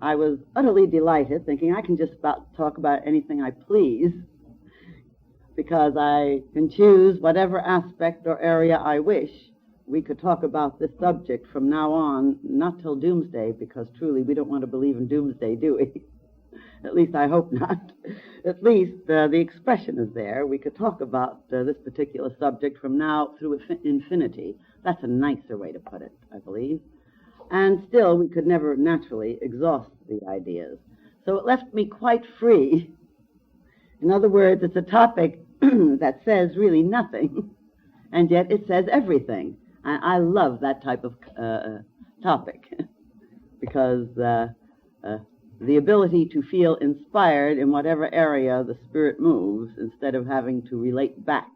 I was utterly delighted, thinking I can just about talk about anything I please, because I can choose whatever aspect or area I wish. We could talk about this subject from now on, not till doomsday, because truly we don't want to believe in doomsday, do we? At least I hope not. At least the expression is there. We could talk about this particular subject from now through infinity. That's a nicer way to put it, I believe. And still, we could never naturally exhaust the ideas. So it left me quite free. In other words, it's a topic that says really nothing, and yet it says everything. I love that type of topic, because the ability to feel inspired in whatever area the spirit moves, instead of having to relate back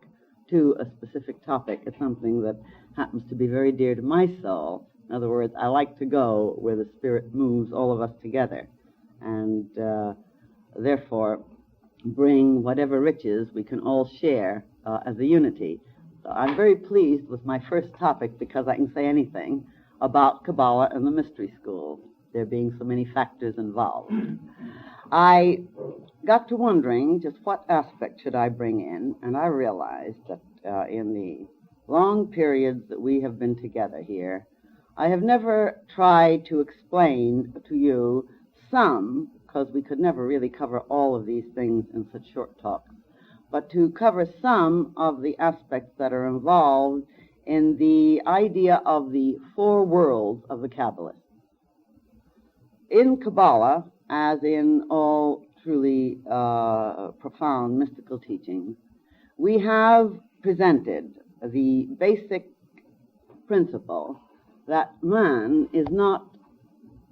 to a specific topic, is something that happens to be very dear to my soul. In other words, I like to go where the spirit moves all of us together, and therefore bring whatever riches we can all share as a unity. So I'm very pleased with my first topic, because I can say anything about Kabbalah and the mystery schools, there being so many factors involved. I got to wondering just what aspect should I bring in, and I realized that in the long periods that we have been together here, I have never tried to explain to you some, because we could never really cover all of these things in such short talks, but to cover some of the aspects that are involved in the idea of the four worlds of the Kabbalists. In Kabbalah, as in all truly profound mystical teachings, we have presented the basic principle that man is not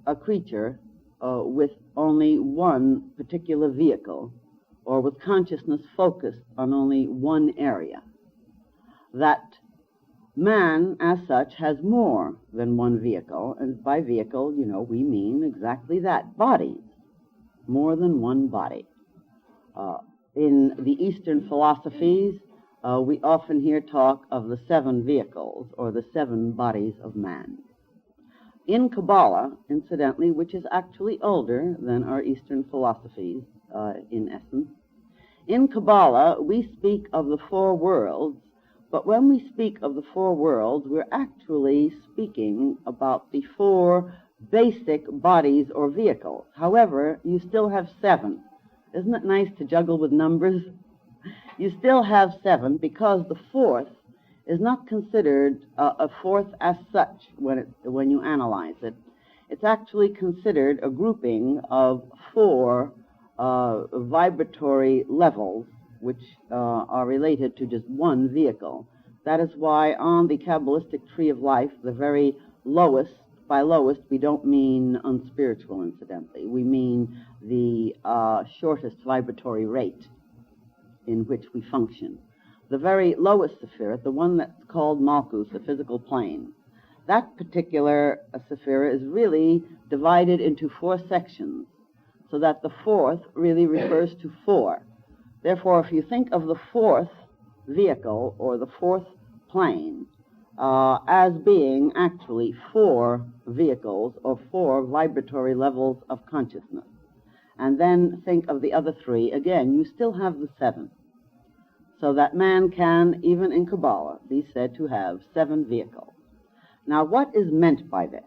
a creature with only one particular vehicle, or with consciousness focused on only one area. That man, as such, has more than one vehicle, and by vehicle, we mean exactly that, bodies, more than one body. In the Eastern philosophies, we often hear talk of the 7 vehicles, or the 7 bodies of man. In Kabbalah, incidentally, which is actually older than our Eastern philosophies in essence, in Kabbalah we speak of the 4 worlds, but when we speak of the 4 worlds, we're actually speaking about the 4 basic bodies or vehicles. However, you still have 7. Isn't it nice to juggle with numbers? You still have 7, because the 4th is not considered a 4th as such when you analyze it. It's actually considered a grouping of 4 vibratory levels, which are related to just one vehicle. That is why on the Kabbalistic tree of life, the very lowest, by lowest we don't mean unspiritual, incidentally. We mean the shortest vibratory rate in which we function. The very lowest sephirah, the one that's called Malkus, the physical plane, that particular sephirah is really divided into 4 sections, so that the 4th really refers to 4. Therefore, if you think of the 4th vehicle, or the 4th plane, as being actually 4 vehicles, or 4 vibratory levels of consciousness, and then think of the other 3, again, you still have the 7. So that man can, even in Kabbalah, be said to have 7 vehicles. Now, what is meant by this?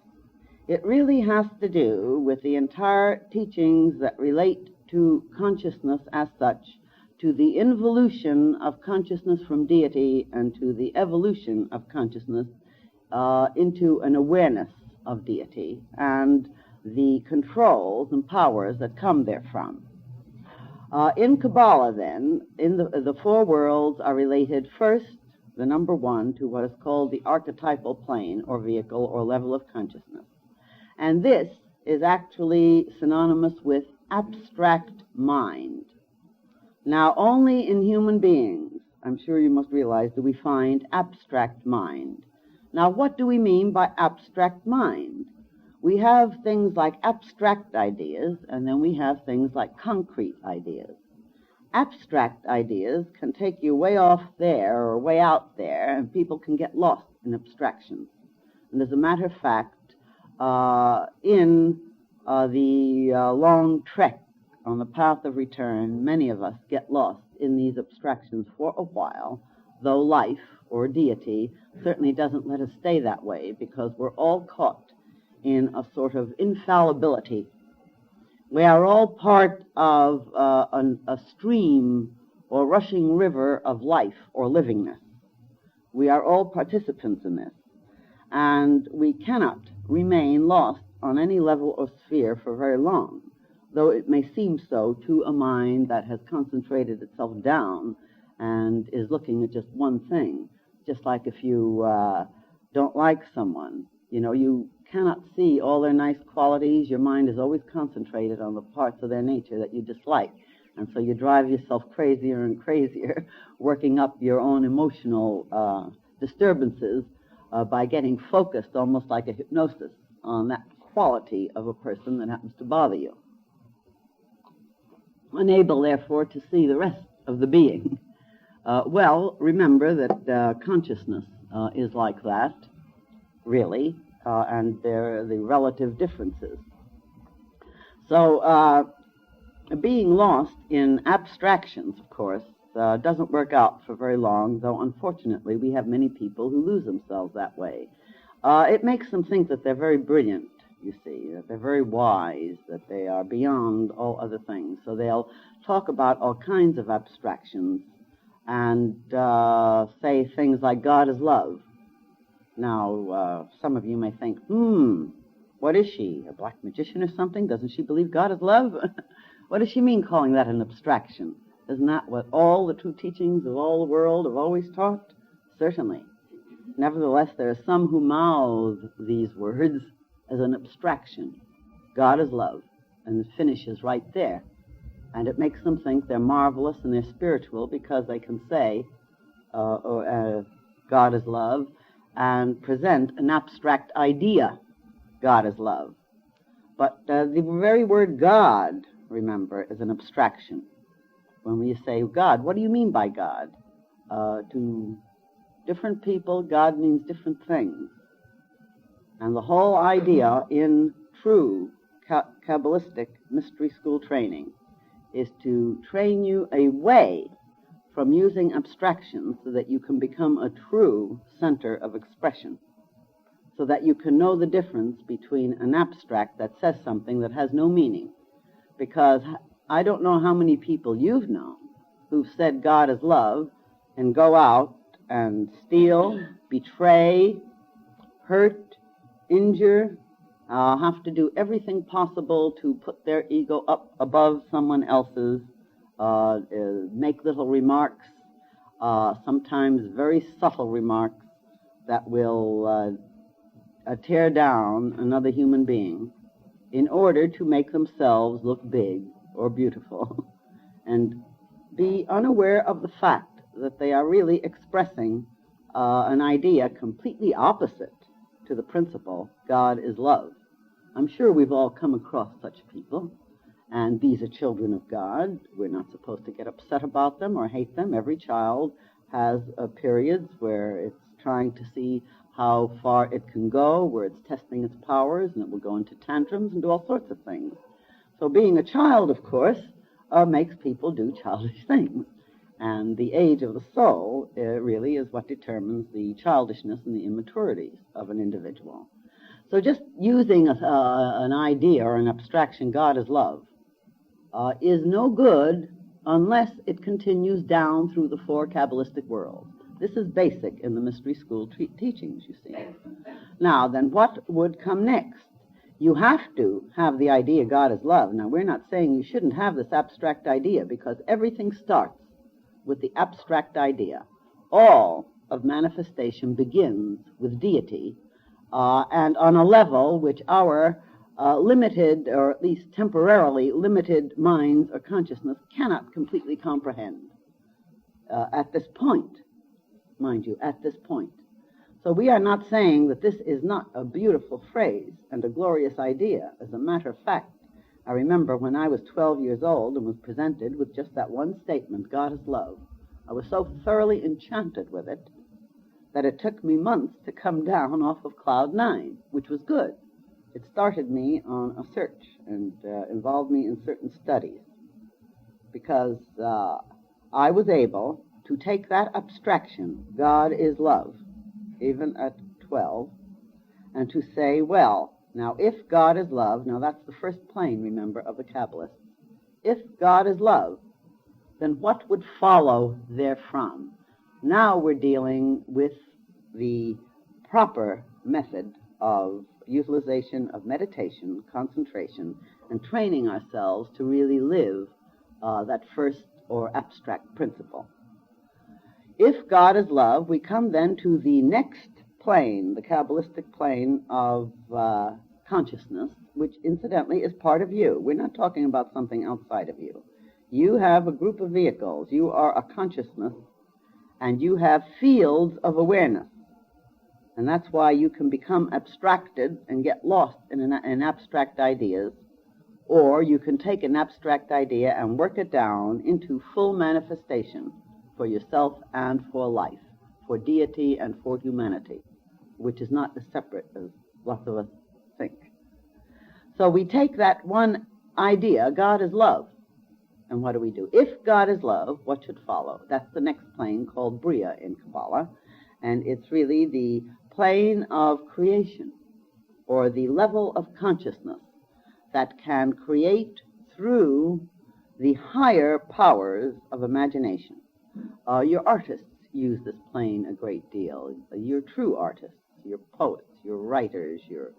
It really has to do with the entire teachings that relate to consciousness as such, to the involution of consciousness from deity, and to the evolution of consciousness into an awareness of deity, and the controls and powers that come therefrom. In Kabbalah, then, in the 4 worlds are related first, the number 1, to what is called the archetypal plane, or vehicle, or level of consciousness. And this is actually synonymous with abstract mind. Now, only in human beings, I'm sure you must realize, do we find abstract mind. Now, what do we mean by abstract mind? We have things like abstract ideas, and then we have things like concrete ideas. Abstract ideas can take you way off there or way out there, and people can get lost in abstractions. And as a matter of fact, in the long trek on the path of return, many of us get lost in these abstractions for a while, though life or deity certainly doesn't let us stay that way, because we're all caught in a sort of infallibility. We are all part of a stream or rushing river of life or livingness. We are all participants in this, and we cannot remain lost on any level or sphere for very long, though it may seem so to a mind that has concentrated itself down and is looking at just one thing. Just like if you don't like someone, you cannot see all their nice qualities. Your mind is always concentrated on the parts of their nature that you dislike. And so you drive yourself crazier and crazier, working up your own emotional disturbances by getting focused, almost like a hypnosis, on that quality of a person that happens to bother you. Unable, therefore, to see the rest of the being. Remember that consciousness is like that, really, and there are the relative differences. So being lost in abstractions, of course, doesn't work out for very long, though unfortunately we have many people who lose themselves that way. It makes them think that they're very brilliant, you see, that they're very wise, that they are beyond all other things. So they'll talk about all kinds of abstractions and say things like God is love. Now, some of you may think, what is she, a black magician or something? Doesn't she believe God is love? What does she mean calling that an abstraction? Isn't that what all the true teachings of all the world have always taught? Certainly. Nevertheless, there are some who mouth these words as an abstraction. God is love, and it finishes right there. And it makes them think they're marvelous and they're spiritual because they can say God is love and present an abstract idea, God is love. But the very word God, remember, is an abstraction. When we say God, what do you mean by God? To different people, God means different things. And the whole idea in true Qabalistic mystery school training is to train you away from using abstractions so that you can become a true center of expression, so that you can know the difference between an abstract that says something that has no meaning. Because I don't know how many people you've known who've said God is love and go out and steal, betray, hurt, injure, have to do everything possible to put their ego up above someone else's, make little remarks, sometimes very subtle remarks that will tear down another human being in order to make themselves look big or beautiful, and be unaware of the fact that they are really expressing an idea completely opposite to the principle, God is love. I'm sure we've all come across such people, and these are children of God. We're not supposed to get upset about them or hate them. Every child has periods where it's trying to see how far it can go, where it's testing its powers, and it will go into tantrums and do all sorts of things. So being a child, of course, makes people do childish things. And the age of the soul really is what determines the childishness and the immaturities of an individual. So just using an idea or an abstraction, God is love, is no good unless it continues down through the four Kabbalistic worlds. This is basic in the mystery school teachings, you see. Now, then what would come next? You have to have the idea God is love. Now, we're not saying you shouldn't have this abstract idea, because everything starts with the abstract idea. All of manifestation begins with deity, and on a level which our limited, or at least temporarily limited minds or consciousness cannot completely comprehend at this point, mind you, at this point. So we are not saying that this is not a beautiful phrase and a glorious idea. As a matter of fact, I remember when I was 12 years old and was presented with just that one statement, God is love, I was so thoroughly enchanted with it that it took me months to come down off of cloud 9, which was good. it started me on a search and involved me in certain studies, because I was able to take that abstraction, God is love, even at 12, and to say, well, now if God is love, now that's the first plane, remember, of the Kabbalists. If God is love, then what would follow therefrom? Now we're dealing with the proper method of utilization of meditation, concentration, and training ourselves to really live that first or abstract principle. If God is love, we come then to the next plane, the Kabbalistic plane of consciousness, which incidentally is part of you. We're not talking about something outside of you. You have a group of vehicles. You are a consciousness, and you have fields of awareness. And that's why you can become abstracted and get lost in abstract ideas, or you can take an abstract idea and work it down into full manifestation for yourself and for life, for deity and for humanity, which is not as separate as lots of us think. So we take that one idea, God is love, and what do? If God is love, what should follow? That's the next plane called Bria in Kabbalah, and it's really the plane of creation, or the level of consciousness that can create through the higher powers of imagination. Your artists use this plane a great deal. Your true artists, your poets, your writers, your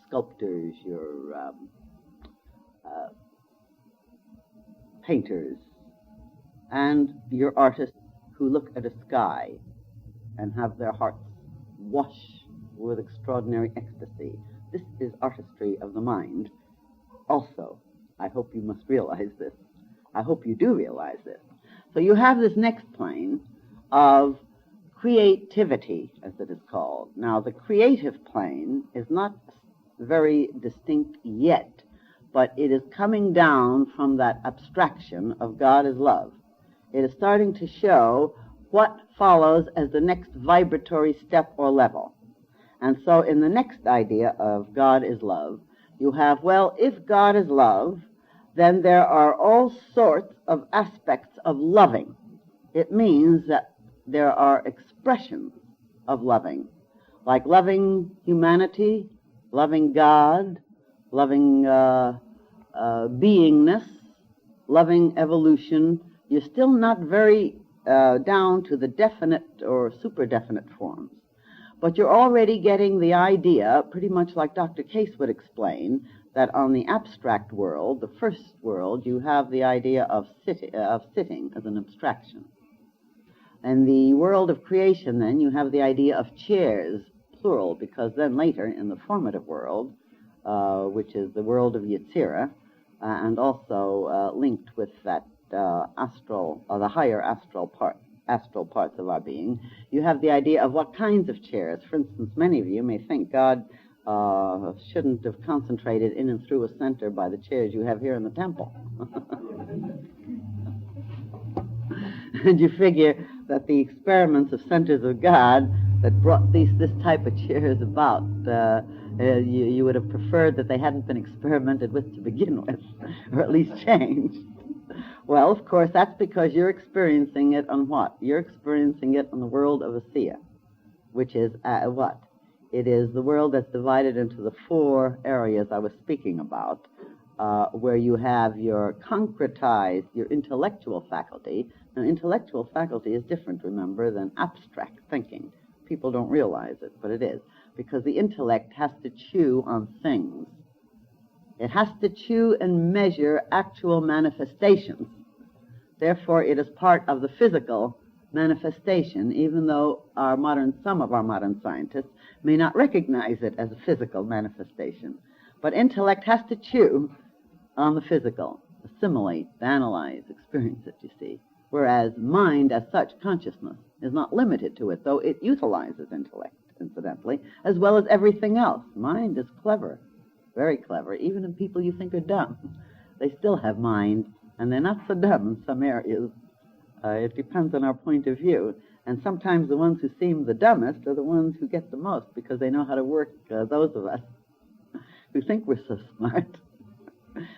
sculptors, your painters, and your artists who look at a sky and have their hearts wash with extraordinary ecstasy. This is artistry of the mind. Also, I hope you must realize this. I hope you do realize this. So you have this next plane of creativity, as it is called. Now, the creative plane is not very distinct yet, but it is coming down from that abstraction of God is love. It is starting to show what follows as the next vibratory step or level. And so in the next idea of God is love, you have, well, if God is love, then there are all sorts of aspects of loving. It means that there are expressions of loving, like loving humanity, loving God, loving beingness, loving evolution. You're still not very down to the definite or super-definite forms. But you're already getting the idea, pretty much like Dr. Case would explain, that on the abstract world, the first world, you have the idea of sitting as an abstraction. In the world of creation, then, you have the idea of chairs, plural, because then later, in the formative world, which is the world of Yetzirah, and also linked with that astral, or the higher astral parts of our being, you have the idea of what kinds of chairs. For instance, many of you may think God shouldn't have concentrated in and through a center by the chairs you have here in the temple. And you figure that the experiments of centers of God that brought this type of chairs about, you would have preferred that they hadn't been experimented with to begin with, or at least changed. Well, of course, that's because you're experiencing it on what? You're experiencing it on the world of Asiya, which is what? It is the world that's divided into the four areas I was speaking about, where you have your concretized, your intellectual faculty. Now, intellectual faculty is different, remember, than abstract thinking. People don't realize it, but it is, because the intellect has to chew on things. It has to chew and measure actual manifestations. Therefore, it is part of the physical manifestation, even though some of our modern scientists may not recognize it as a physical manifestation. But intellect has to chew on the physical, assimilate, analyze, experience it, you see. Whereas mind, as such, consciousness, is not limited to it, though it utilizes intellect, incidentally, as well as everything else. Mind is clever, very clever. Even in people you think are dumb, they still have mind, and they're not so dumb in some areas. It depends on our point of view. And sometimes the ones who seem the dumbest are the ones who get the most, because they know how to work those of us who think we're so smart,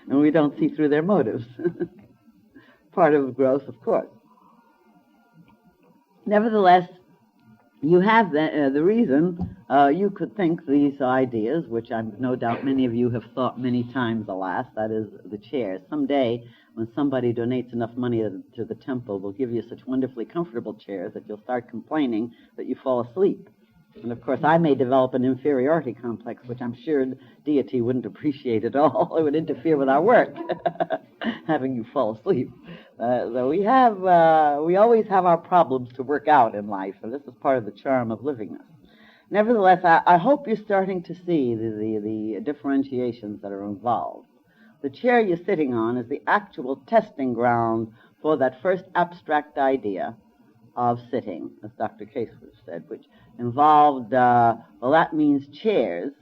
and we don't see through their motives. Part of growth, of course. Nevertheless, you have the reason you could think these ideas, which I'm no doubt many of you have thought many times, alas, that is the chairs. Someday, when somebody donates enough money to the temple, they'll give you such wonderfully comfortable chairs that you'll start complaining that you fall asleep. And of course, I may develop an inferiority complex, which I'm sure deity wouldn't appreciate at all. It would interfere with our work, having you fall asleep. So we always have our problems to work out in life, and this is part of the charm of livingness. Nevertheless, I hope you're starting to see the differentiations that are involved. The chair you're sitting on is the actual testing ground for that first abstract idea of sitting, as Dr. Case would have said, which involved, that means chairs,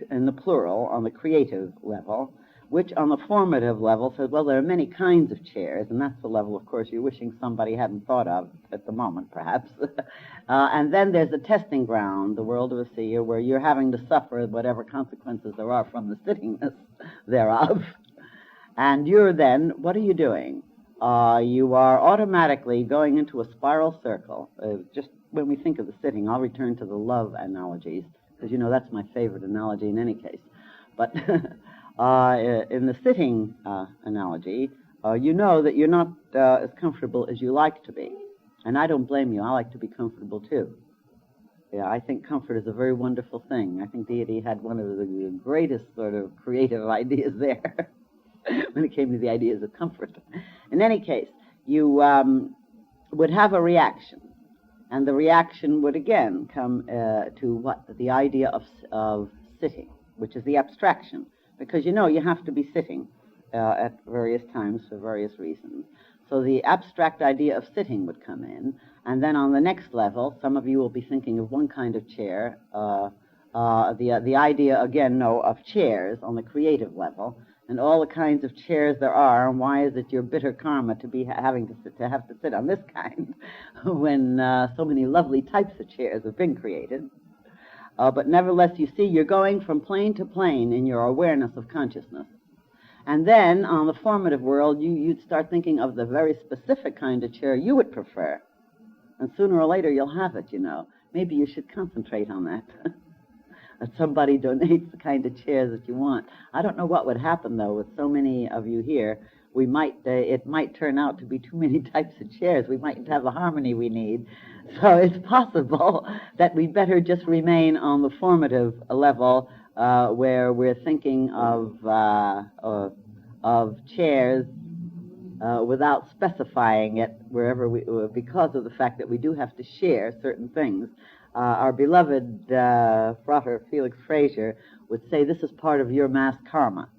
in the plural, on the creative level, which on the formative level says, well, there are many kinds of chairs, and that's the level, of course, you're wishing somebody hadn't thought of at the moment, perhaps. And then there's the testing ground, the world of a seer, where you're having to suffer whatever consequences there are from the sittingness thereof. And you're then, what are you doing? You are automatically going into a spiral circle. Just when we think of the sitting, I'll return to the love analogies, because you know that's my favorite analogy in any case. But in the sitting analogy, you know that you're not as comfortable as you like to be. And I don't blame you. I like to be comfortable too. Yeah, I think comfort is a very wonderful thing. I think deity had one of the greatest sort of creative ideas there when it came to the ideas of comfort. In any case, you would have a reaction. And the reaction would again come to what? The idea of sitting, which is the abstraction. Because you know you have to be sitting at various times for various reasons. So the abstract idea of sitting would come in, and then on the next level, some of you will be thinking of one kind of chair, the idea, again, of chairs on the creative level, and all the kinds of chairs there are, and why is it your bitter karma to be having to have to sit on this kind when so many lovely types of chairs have been created. But nevertheless, you see, you're going from plane to plane in your awareness of consciousness. And then, on the formative world, you'd start thinking of the very specific kind of chair you would prefer. And sooner or later, you'll have it, you know. Maybe you should concentrate on that. That somebody donates the kind of chairs that you want. I don't know what would happen, though, with so many of you here. It might turn out to be too many types of chairs. We mightn't have the harmony we need. So it's possible that we better just remain on the formative level where we're thinking of chairs without specifying it wherever because of the fact that we do have to share certain things. Our beloved Frater Felix Fraser would say this is part of your mass karma.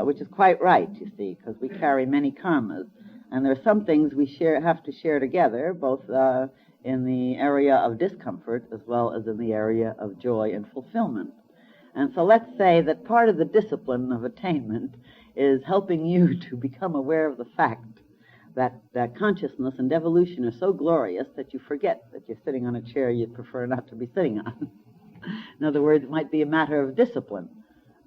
Which is quite right, you see, because we carry many karmas. And there are some things we have to share together, both in the area of discomfort as well as in the area of joy and fulfillment. And so let's say that part of the discipline of attainment is helping you to become aware of the fact that consciousness and evolution are so glorious that you forget that you're sitting on a chair you'd prefer not to be sitting on. In other words, it might be a matter of discipline.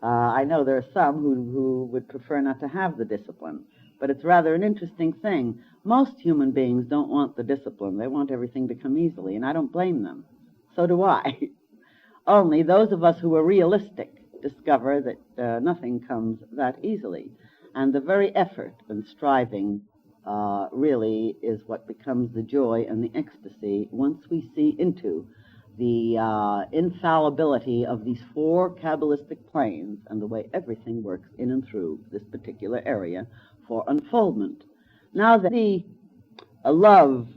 I know there are some who would prefer not to have the discipline, but it's rather an interesting thing. Most human beings don't want the discipline. They want everything to come easily, and I don't blame them. So do I. Only those of us who are realistic discover that nothing comes that easily, and the very effort and striving really is what becomes the joy and the ecstasy once we see into the infallibility of these four Kabbalistic planes and the way everything works in and through this particular area for unfoldment. Now, the love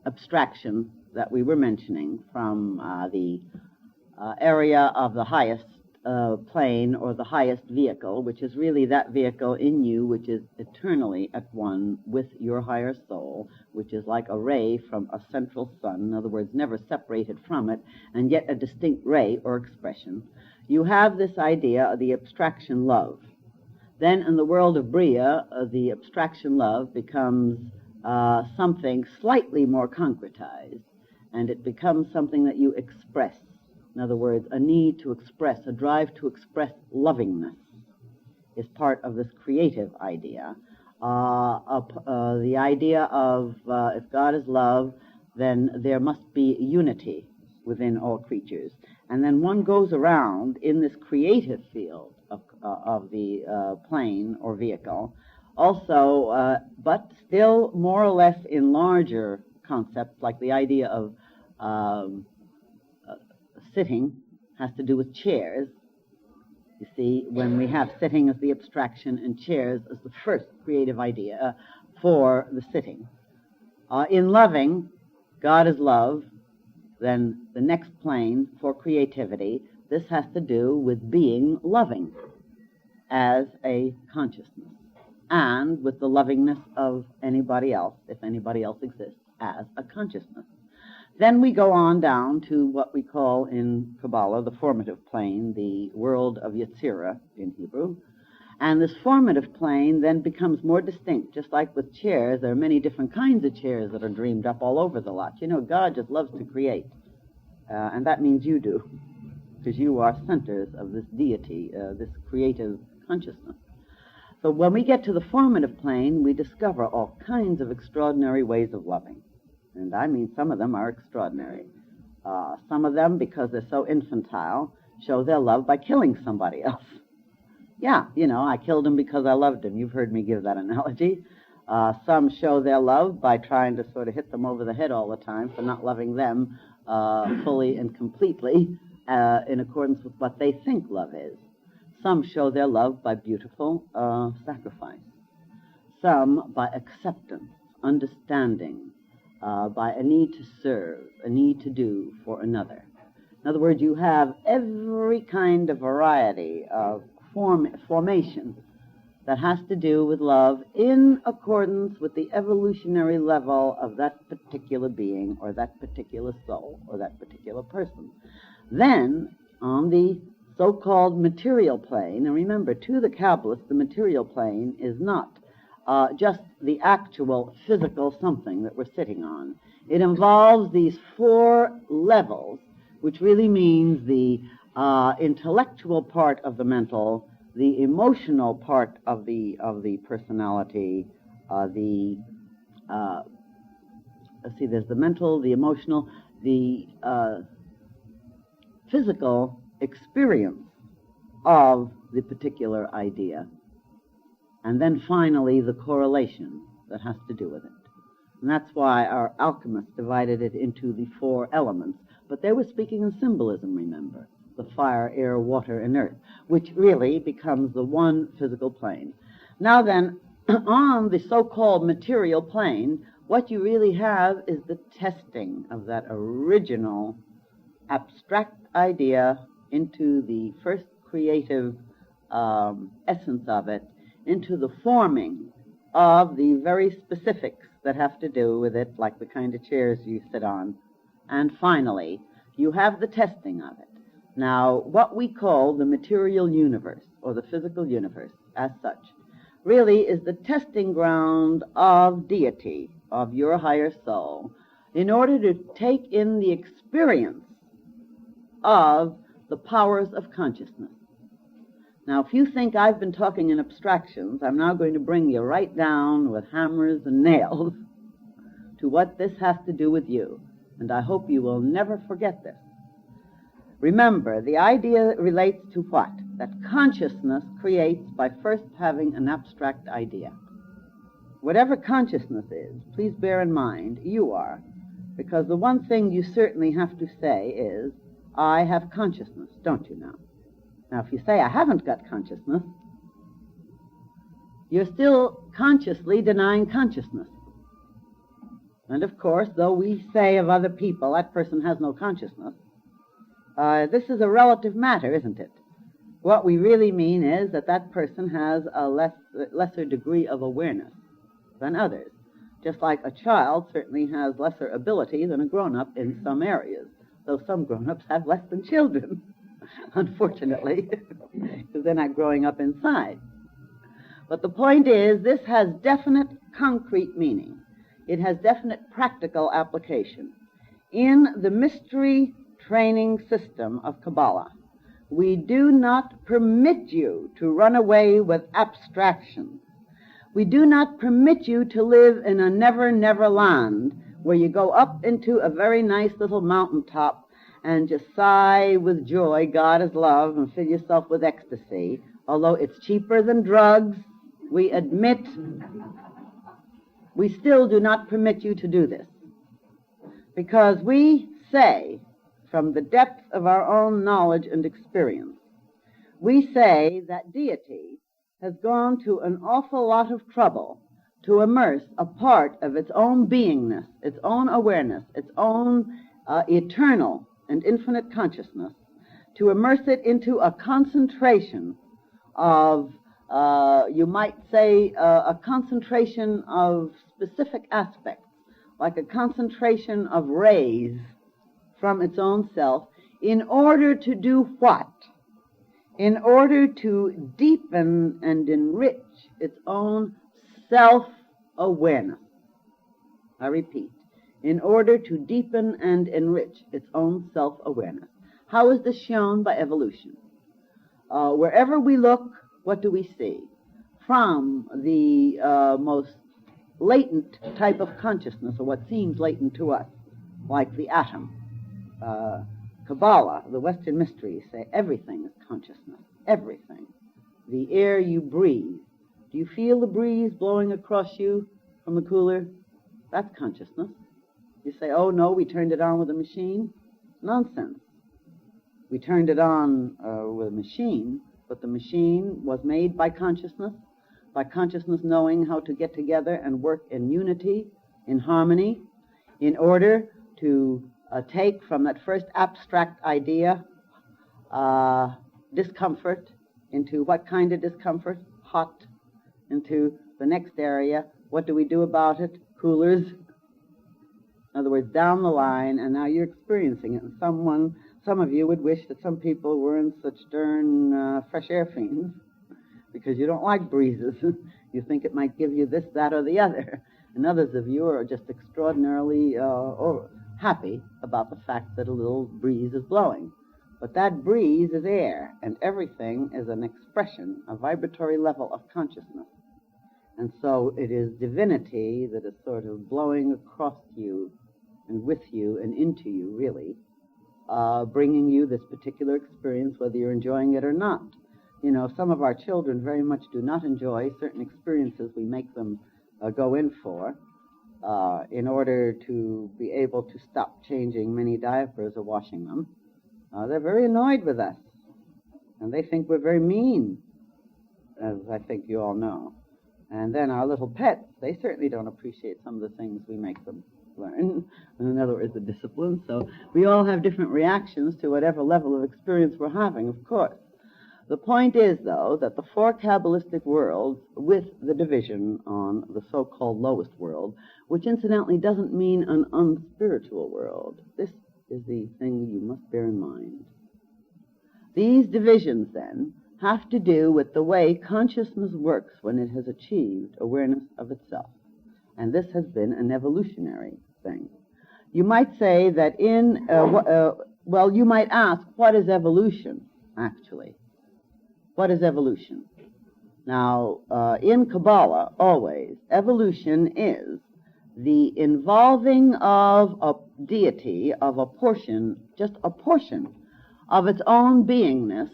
abstraction that we were mentioning from the area of the highest plane or the highest vehicle, which is really that vehicle in you which is eternally at one with your higher soul, which is like a ray from a central sun, in other words, never separated from it, and yet a distinct ray or expression. You have this idea of the abstraction love. Then in the world of Bria, the abstraction love becomes something slightly more concretized, and it becomes something that you express In other words, a need to express, a drive to express lovingness is part of this creative idea. The idea of if God is love, then there must be unity within all creatures. And then one goes around in this creative field of the plane or vehicle, also, but still more or less in larger concepts, like the idea of sitting has to do with chairs. You see, when we have sitting as the abstraction and chairs as the first creative idea for the sitting. In loving, God is love, then the next plane for creativity, this has to do with being loving as a consciousness, and with the lovingness of anybody else, if anybody else exists, as a consciousness. Then we go on down to what we call in Kabbalah the formative plane, the world of Yetzirah in Hebrew. And this formative plane then becomes more distinct. Just like with chairs, there are many different kinds of chairs that are dreamed up all over the lot. You know, God just loves to create. And that means you do, because you are centers of this deity, this creative consciousness. So when we get to the formative plane, we discover all kinds of extraordinary ways of loving. And I mean, some of them are extraordinary. Some of them, because they're so infantile, show their love by killing somebody else. Yeah, you know, I killed him because I loved him. You've heard me give that analogy. Some show their love by trying to sort of hit them over the head all the time for not loving them fully and completely in accordance with what they think love is. Some show their love by beautiful sacrifice. Some by acceptance, understanding, by a need to serve, a need to do for another. In other words, you have every kind of variety of formation that has to do with love in accordance with the evolutionary level of that particular being or that particular soul or that particular person. Then, on the so-called material plane, and remember, to the Kabbalists, the material plane is not just the actual physical something that we're sitting on. It involves these four levels, which really means the intellectual part of the mental, the emotional part of the personality, there's the mental, the emotional, the physical experience of the particular idea. And then finally, the correlation that has to do with it. And that's why our alchemists divided it into the four elements. But they were speaking in symbolism, remember, the fire, air, water, and earth, which really becomes the one physical plane. Now then, on the so-called material plane, what you really have is the testing of that original abstract idea into the first creative essence of it, into the forming of the very specifics that have to do with it, like the kind of chairs you sit on. And finally, you have the testing of it. Now, what we call the material universe, or the physical universe as such, really is the testing ground of deity, of your higher soul, in order to take in the experience of the powers of consciousness. Now, if you think I've been talking in abstractions, I'm now going to bring you right down with hammers and nails to what this has to do with you. And I hope you will never forget this. Remember, the idea relates to what? That consciousness creates by first having an abstract idea. Whatever consciousness is, please bear in mind, you are. Because the one thing you certainly have to say is, I have consciousness, don't you now? Now, if you say, I haven't got consciousness, you're still consciously denying consciousness. And of course, though we say of other people, that person has no consciousness, this is a relative matter, isn't it? What we really mean is that that person has a lesser degree of awareness than others. Just like a child certainly has lesser ability than a grown-up in some areas, though some grown-ups have less than children. Unfortunately, because they're not growing up inside. But the point is, this has definite concrete meaning. It has definite practical application. In the mystery training system of Kabbalah. We do not permit you to run away with abstractions. We do not permit you to live in a never land where you go up into a very nice little mountaintop and just sigh with joy, God is love, and fill yourself with ecstasy. Although it's cheaper than drugs, we admit, we still do not permit you to do this. Because we say, from the depth of our own knowledge and experience, we say that deity has gone to an awful lot of trouble to immerse a part of its own beingness, its own awareness, its own eternal and infinite consciousness, to immerse it into a concentration of, you might say, a concentration of specific aspects, like a concentration of rays from its own self, in order to do what? In order to deepen and enrich its own self-awareness. I repeat, in order to deepen and enrich its own self-awareness. How is this shown? By evolution. Wherever we look, what do we see? From the most latent type of consciousness, or what seems latent to us, like the atom. Kabbalah, the Western mysteries, say everything is consciousness. Everything. The air you breathe. Do you feel the breeze blowing across you from the cooler? That's consciousness. You say, oh no, we turned it on with a machine. Nonsense. We turned it on with a machine, but the machine was made by consciousness knowing how to get together and work in unity, in harmony, in order to take from that first abstract idea discomfort into what kind of discomfort? Hot. Into the next area. What do we do about it? Coolers. In other words, down the line, and now you're experiencing it. And some of you would wish that some people weren't such darn fresh air fiends, because you don't like breezes. You think it might give you this, that, or the other. And others of you are just extraordinarily happy about the fact that a little breeze is blowing. But that breeze is air, and everything is an expression, a vibratory level of consciousness. And so it is divinity that is sort of blowing across you and with you and into you, really, bringing you this particular experience, whether you're enjoying it or not. You know, some of our children very much do not enjoy certain experiences we make them go in for in order to be able to stop changing many diapers or washing them. They're very annoyed with us, and they think we're very mean, as I think you all know. And then our little pets, they certainly don't appreciate some of the things we make them learn. In other words, the discipline. So we all have different reactions to whatever level of experience we're having, of course. The point is, though, that the four Kabbalistic worlds, with the division on the so-called lowest world, which incidentally doesn't mean an unspiritual world. This is the thing you must bear in mind. These divisions, then, have to do with the way consciousness works when it has achieved awareness of itself. And this has been an evolutionary thing. You might say that you might ask, what is evolution, actually? What is evolution? Now, in Kabbalah, always, evolution is the involving of a deity, of a portion, just a portion of its own beingness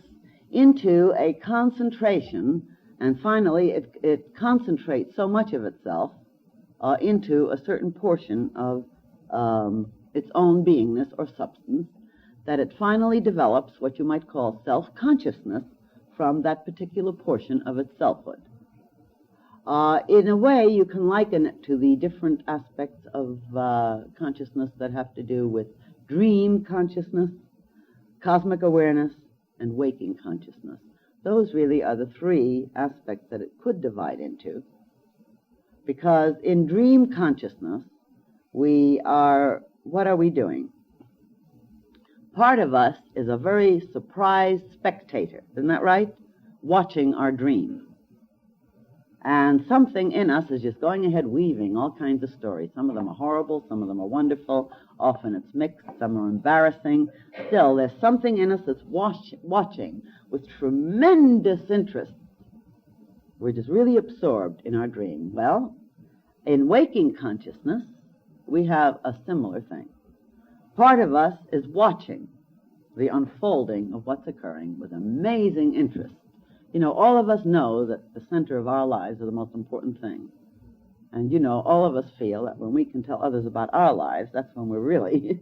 into a concentration, and finally it concentrates so much of itself into a certain portion of its own beingness or substance that it finally develops what you might call self-consciousness from that particular portion of its selfhood. In a way, you can liken it to the different aspects of consciousness that have to do with dream consciousness, cosmic awareness, and waking consciousness. Those really are the three aspects that it could divide into. Because in dream consciousness, what are we doing? Part of us is a very surprised spectator, isn't that right? Watching our dream. And something in us is just going ahead weaving all kinds of stories. Some of them are horrible, some of them are wonderful, often it's mixed, some are embarrassing. Still, there's something in us that's watching with tremendous interest. We're just really absorbed in our dream. Well, in waking consciousness, we have a similar thing. Part of us is watching the unfolding of what's occurring with amazing interest. You know, all of us know that the center of our lives are the most important thing. And, you know, all of us feel that when we can tell others about our lives, that's when we're really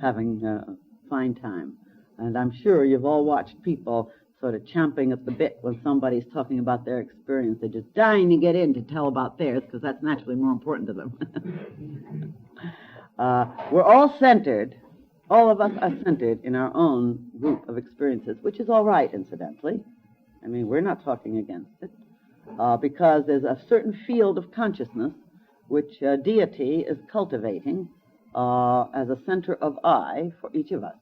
having a fine time. And I'm sure you've all watched people sort of champing at the bit when somebody's talking about their experience. They're just dying to get in to tell about theirs because that's naturally more important to them. We're all centered. All of us are centered in our own group of experiences, which is all right, incidentally. I mean, we're not talking against it, because there's a certain field of consciousness which deity is cultivating as a center of I for each of us.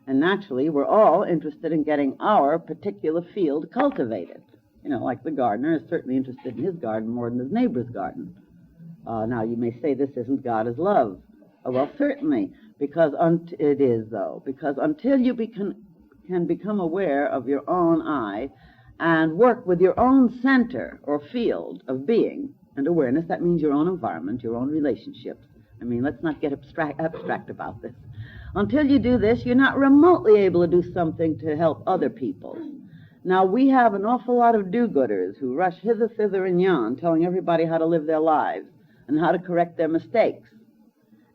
And naturally, we're all interested in getting our particular field cultivated. You know, like the gardener is certainly interested in his garden more than his neighbor's garden. Now, you may say this isn't God is love. Well, certainly, because it is, though, because until you can become aware of your own I and work with your own center or field of being and awareness, that means your own environment, your own relationships. I mean, let's not get abstract about this. Until you do this, you're not remotely able to do something to help other people. Now, we have an awful lot of do-gooders who rush hither, thither, and yon, telling everybody how to live their lives and how to correct their mistakes.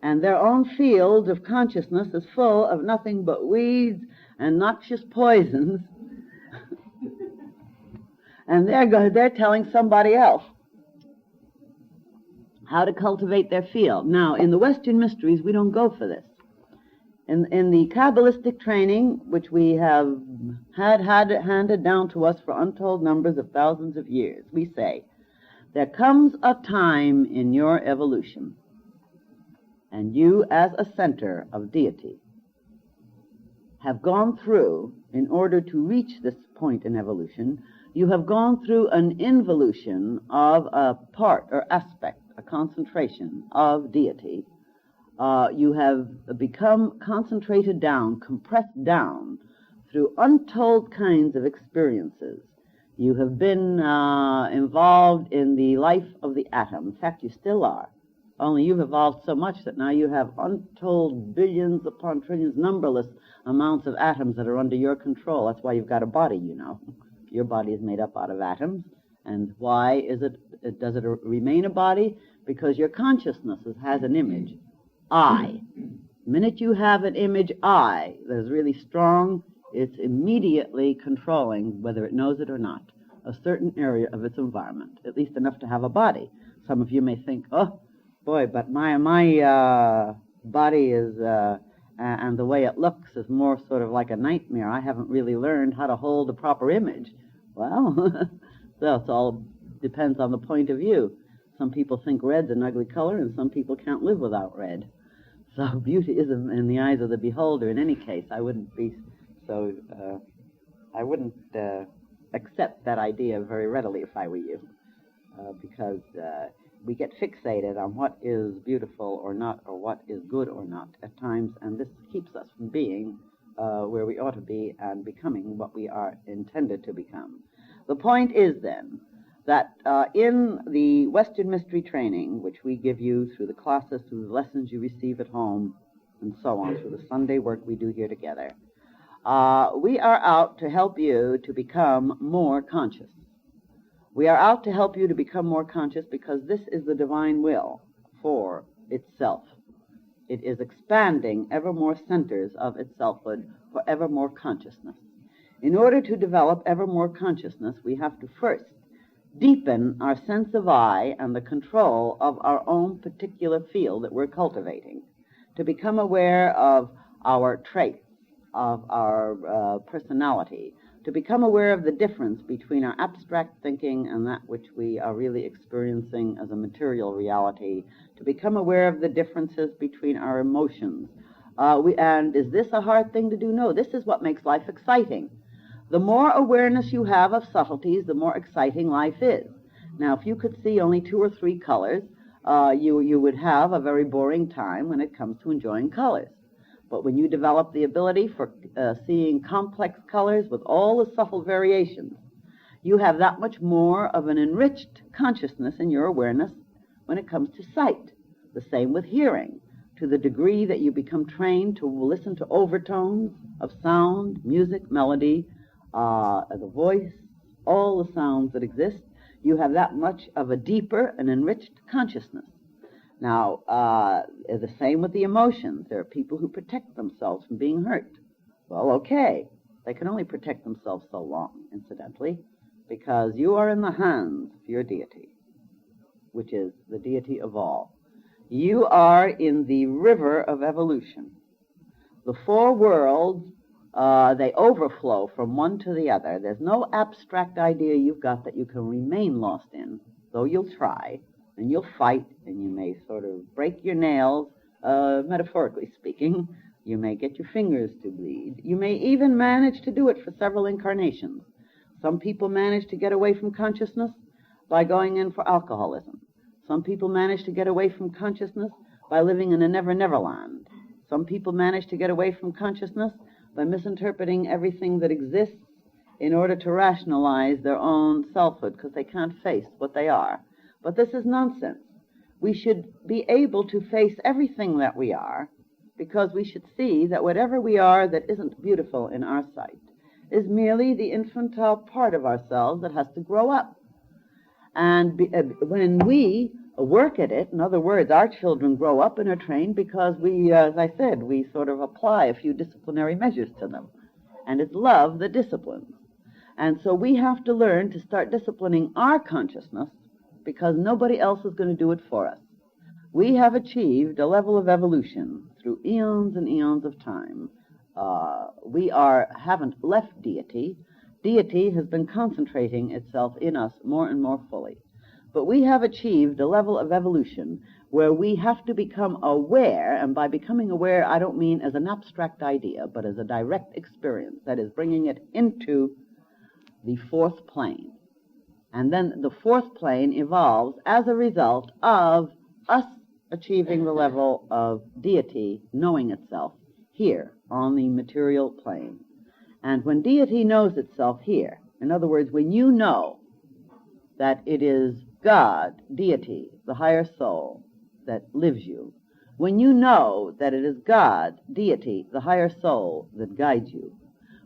And their own field of consciousness is full of nothing but weeds and noxious poisons. And they're telling somebody else how to cultivate their field. Now, in the Western mysteries, we don't go for this. In the Qabalistic training, which we have had handed down to us for untold numbers of thousands of years, we say, there comes a time in your evolution, and you, as a center of deity, have gone through, in order to reach this point in evolution, you have gone through an involution of a part or aspect, a concentration of deity. You have become concentrated down, compressed down through untold kinds of experiences. You have been involved in the life of the atom. In fact, you still are. Only you've evolved so much that now you have untold billions upon trillions, numberless amounts of atoms that are under your control. That's why you've got a body, you know. Your body is made up out of atoms. And why does it remain a body? Because your consciousness has an image, I. The minute you have an image, I, that is really strong, it's immediately controlling, whether it knows it or not, a certain area of its environment, at least enough to have a body. Some of you may think, oh, boy, but my body is, and the way it looks is more sort of like a nightmare. I haven't really learned how to hold a proper image. Well, so it all depends on the point of view. Some people think red's an ugly color, and some people can't live without red. So beauty is in the eyes of the beholder. In any case, I wouldn't accept that idea very readily if I were you, because we get fixated on what is beautiful or not, or what is good or not at times, and this keeps us from being where we ought to be and becoming what we are intended to become. The point is, then, that in the Western Mystery Training, which we give you through the classes, through the lessons you receive at home, and so on, through the Sunday work we do here together, we are out to help you to become more conscious. We are out to help you to become more conscious because this is the divine will for itself. It is expanding ever more centers of its selfhood for ever more consciousness. In order to develop ever more consciousness, we have to first deepen our sense of I and the control of our own particular field that we're cultivating, to become aware of our traits, of our personality, to become aware of the difference between our abstract thinking and that which we are really experiencing as a material reality, to become aware of the differences between our emotions. And is this a hard thing to do? No, this is what makes life exciting. The more awareness you have of subtleties, the more exciting life is. Now, if you could see only 2 or 3 colors, you would have a very boring time when it comes to enjoying colors. But when you develop the ability for seeing complex colors with all the subtle variations, you have that much more of an enriched consciousness in your awareness when it comes to sight. The same with hearing. To the degree that you become trained to listen to overtones of sound, music, melody, the voice, all the sounds that exist, you have that much of a deeper and enriched consciousness. Now, the same with the emotions. There are people who protect themselves from being hurt. Well, okay, they can only protect themselves so long, incidentally, because you are in the hands of your deity, which is the deity of all. You are in the river of evolution. The 4 worlds, they overflow from one to the other. There's no abstract idea you've got that you can remain lost in, though you'll try, and you'll fight, and you may sort of break your nails, metaphorically speaking. You may get your fingers to bleed. You may even manage to do it for several incarnations. Some people manage to get away from consciousness by going in for alcoholism. Some people manage to get away from consciousness by living in a never-never land. Some people manage to get away from consciousness by misinterpreting everything that exists in order to rationalize their own selfhood because they can't face what they are. But this is nonsense. We should be able to face everything that we are, because we should see that whatever we are that isn't beautiful in our sight is merely the infantile part of ourselves that has to grow up. And when we work at it, in other words, our children grow up and are trained because we, as I said, we sort of apply a few disciplinary measures to them. And it's love that disciplines. And so we have to learn to start disciplining our consciousness because nobody else is going to do it for us. We have achieved a level of evolution through eons and eons of time. We haven't left deity. Deity has been concentrating itself in us more and more fully. But we have achieved a level of evolution where we have to become aware, and by becoming aware, I don't mean as an abstract idea, but as a direct experience, that is, bringing it into the 4th plane. And then the 4th plane evolves as a result of us achieving the level of deity knowing itself here on the material plane. And when deity knows itself here, in other words, when you know that it is God, deity, the higher soul that lives you, when you know that it is God, deity, the higher soul that guides you,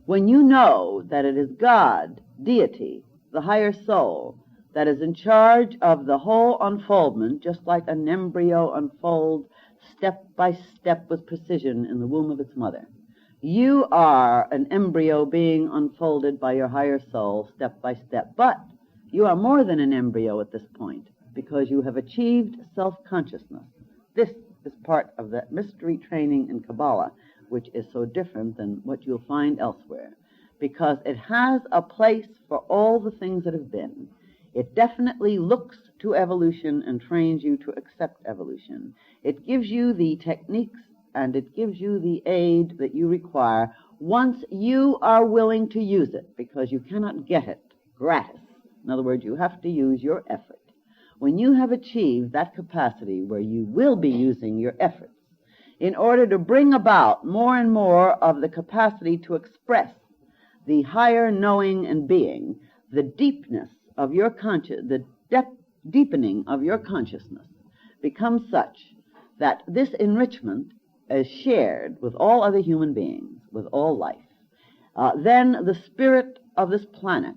when you know that it is God, deity, the higher soul that is in charge of the whole unfoldment, just like an embryo unfolds step by step with precision in the womb of its mother. You are an embryo being unfolded by your higher soul step by step, but you are more than an embryo at this point because you have achieved self-consciousness. This is part of that mystery training in Kabbalah, which is so different than what you'll find elsewhere, because it has a place for all the things that have been. It definitely looks to evolution and trains you to accept evolution. It gives you the techniques and it gives you the aid that you require once you are willing to use it, because you cannot get it gratis. In other words, you have to use your effort. When you have achieved that capacity where you will be using your efforts in order to bring about more and more of the capacity to express the higher knowing and being, the deepness of your deepening of your consciousness becomes such that this enrichment is shared with all other human beings, with all life. Then the spirit of this planet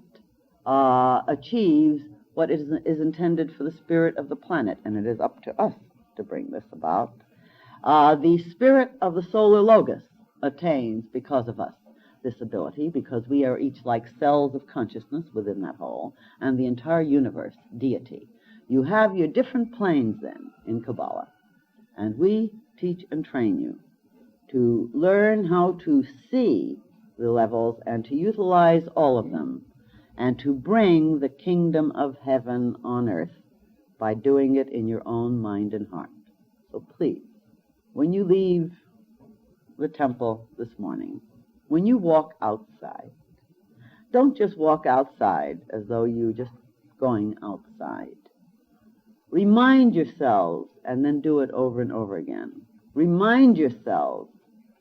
achieves what is intended for the spirit of the planet, and it is up to us to bring this about. The spirit of the solar logos attains because of us this ability, because we are each like cells of consciousness within that whole, and the entire universe, deity. You have your different planes then in Kabbalah, and we teach and train you to learn how to see the levels and to utilize all of them, and to bring the kingdom of heaven on earth by doing it in your own mind and heart. So please, when you leave the temple this morning, when you walk outside, Don't just walk outside as though you're just going outside. Remind yourselves, and then do it over and over again. Remind yourselves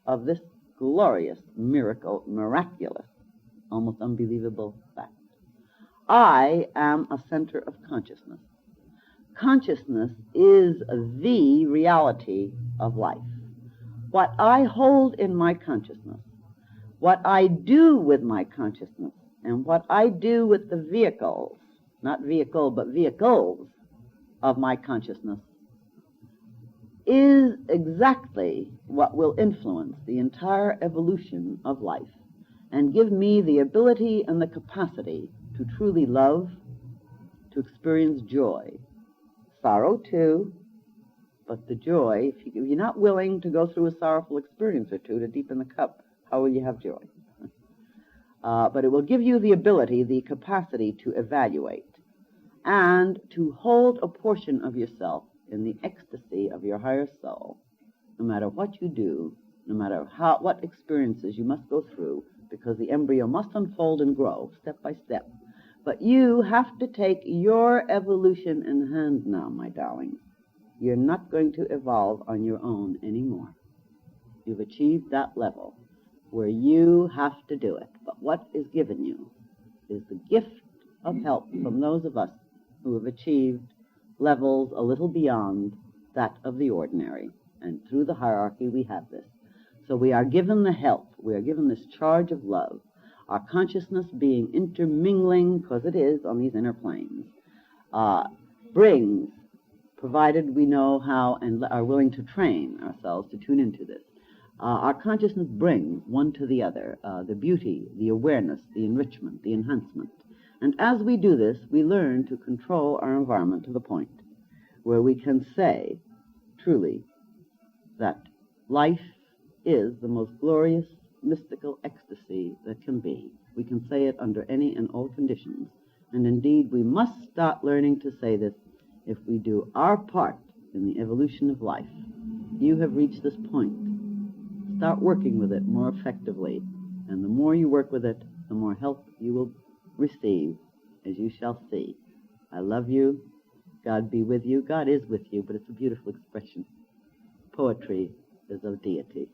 of this glorious miracle, miraculous, almost unbelievable fact. I am a center of consciousness. Consciousness is the reality of life. What I hold in my consciousness, what I do with my consciousness, and what I do with the vehicles, not vehicle, but vehicles of my consciousness, is exactly what will influence the entire evolution of life and give me the ability and the capacity to truly love, to experience joy. Sorrow too, but the joy, if you're not willing to go through a sorrowful experience or two to deepen the cup, how will you have joy? But it will give you the ability, the capacity to evaluate and to hold a portion of yourself in the ecstasy of your higher soul, no matter what you do, no matter what experiences you must go through, because the embryo must unfold and grow step by step. But you have to take your evolution in hand now, my darlings. You're not going to evolve on your own anymore. You've achieved that level where you have to do it. But what is given you is the gift of help from those of us who have achieved levels a little beyond that of the ordinary. And through the hierarchy we have this. So we are given the help. We are given this charge of love. Our consciousness being intermingling, because it is on these inner planes, brings, provided we know how and are willing to train ourselves to tune into this, our consciousness brings one to the other, the beauty, the awareness, the enrichment, the enhancement. And as we do this, we learn to control our environment to the point where we can say, truly, that life is the most glorious, mystical ecstasy that can be. We can say it under any and all conditions. And indeed, we must start learning to say this if we do our part in the evolution of life. You have reached this point. Start working with it more effectively. And the more you work with it, the more help you will receive, as you shall see. I love you. God be with you. God is with you, but it's a beautiful expression. Poetry is of deity.